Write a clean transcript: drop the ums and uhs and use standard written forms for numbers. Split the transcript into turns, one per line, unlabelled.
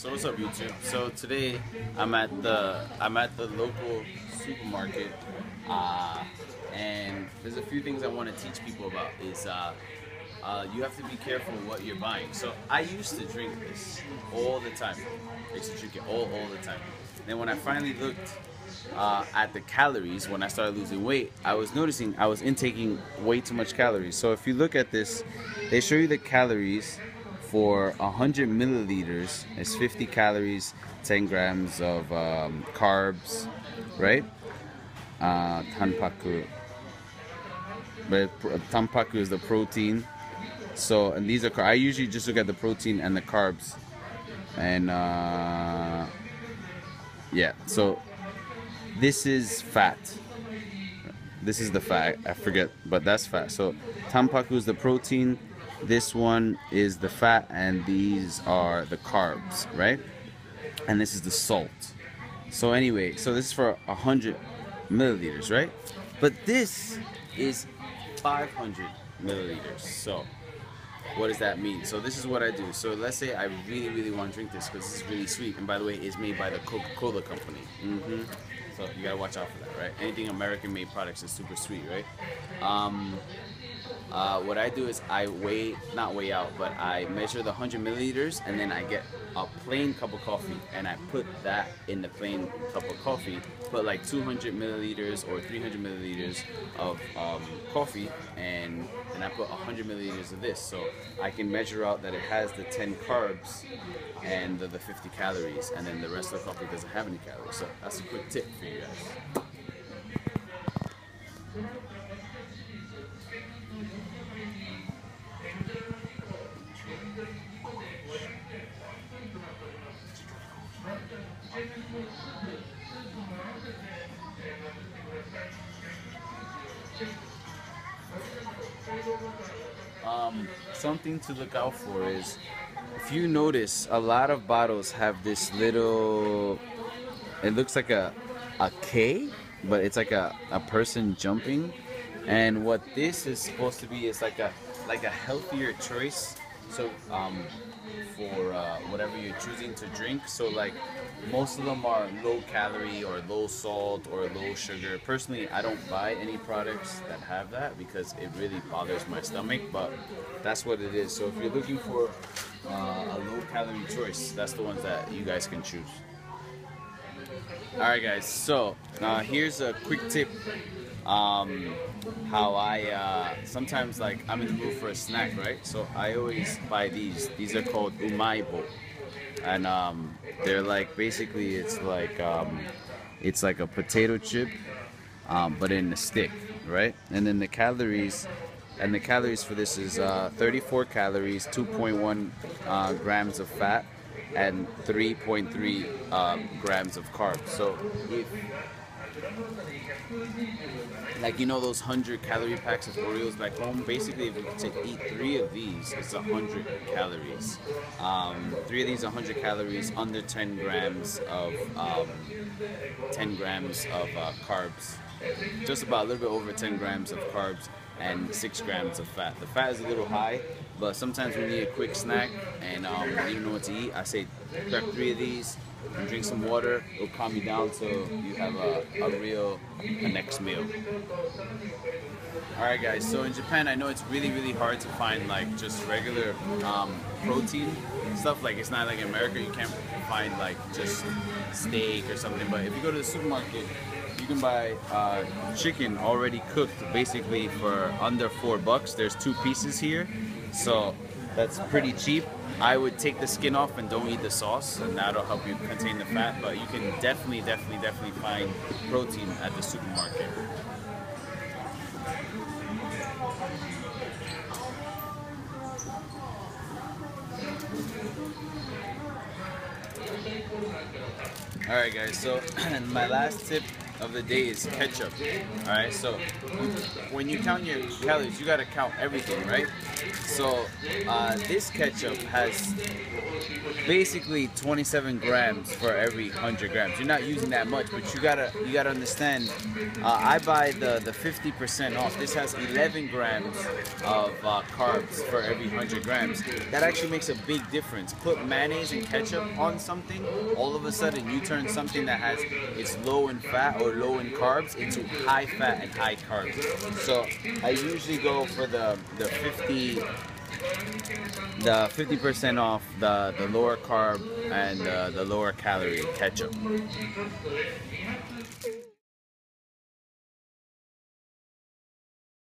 So what's up, YouTube? So today I'm at the local supermarket, and there's a few things I want to teach people about. You have to be careful what you're buying. So I used to drink this all the time. I used to drink it all the time. Then when I finally looked at the calories, when I started losing weight, I was noticing I was intaking way too much calories. So if you look at this, they show you the calories for 100 milliliters. It's 50 calories, 10 grams of carbs, right? Tanpaku. But tanpaku is the protein. So, and these are, I usually just look at the protein and the carbs. And yeah, so this is fat. This is the fat, I forget, but that's fat. So tanpaku is the protein, this one is the fat, and these are the carbs, right? And this is the salt. So anyway, so this is for 100 milliliters, right? But this is 500 milliliters. So what does that mean? So this is what I do. So let's say I really want to drink this because this is really sweet, and by the way, it's made by the Coca-Cola company. So you gotta watch out for that, right? Anything American-made products is super sweet, right? What I do is I not weigh out, but I measure the 100 milliliters, and then I get a plain cup of coffee, and I put that in the plain cup of coffee, put like 200 milliliters or 300 milliliters of coffee, and then I put 100 milliliters of this, so I can measure out that it has the 10 carbs and the 50 calories, and then the rest of the coffee doesn't have any calories. So that's a quick tip for you guys. Something to look out for is, if you notice, a lot of bottles have this little, it looks like a K, but it's like a person jumping, and what this is supposed to be is like a healthier choice. So for whatever you're choosing to drink, so like most of them are low calorie or low salt or low sugar. Personally, I don't buy any products that have that because it really bothers my stomach, but that's what it is. So if you're looking for a low calorie choice, that's the ones that you guys can choose. Alright guys, so here's a quick tip. How I sometimes, like, I'm in the mood for a snack, right? So I always buy these. These are called Umaibo, and they're like, basically it's like a potato chip, but in a stick, right? And then the calories for this is 34 calories, 2.1 grams of fat, and 3.3 grams of carbs. So if, like, you know those 100 calorie packs of Oreos back home, basically if you eat 3 of these, it's 100 calories. 3 of these 100 calories, under 10 grams of carbs. Just about a little bit over 10 grams of carbs and 6 grams of fat. The fat is a little high, but sometimes when you need a quick snack and you don't know what to eat, I say grab 3 of these and drink some water. It'll calm you down so you have a next meal. Alright guys, so in Japan, I know it's really hard to find like just regular protein stuff. Like, it's not like in America, you can't find like just steak or something, but if you go to the supermarket, you can buy chicken already cooked basically for under $4. There's 2 pieces here, so that's pretty cheap. I would take the skin off and don't eat the sauce, and that'll help you contain the fat, but you can definitely find protein at the supermarket. Alright guys, so my last tip of the day is ketchup. Alright, so when you count your calories, you gotta count everything, right? So this ketchup has basically 27 grams for every 100 grams. You're not using that much, but you gotta understand. I buy the 50% off. This has 11 grams of carbs for every 100 grams. That actually makes a big difference. Put mayonnaise and ketchup on something, all of a sudden you turn something that has it's low in fat or low in carbs into high fat and high carbs. So I usually go for the 50% off the lower carb and the lower calorie ketchup.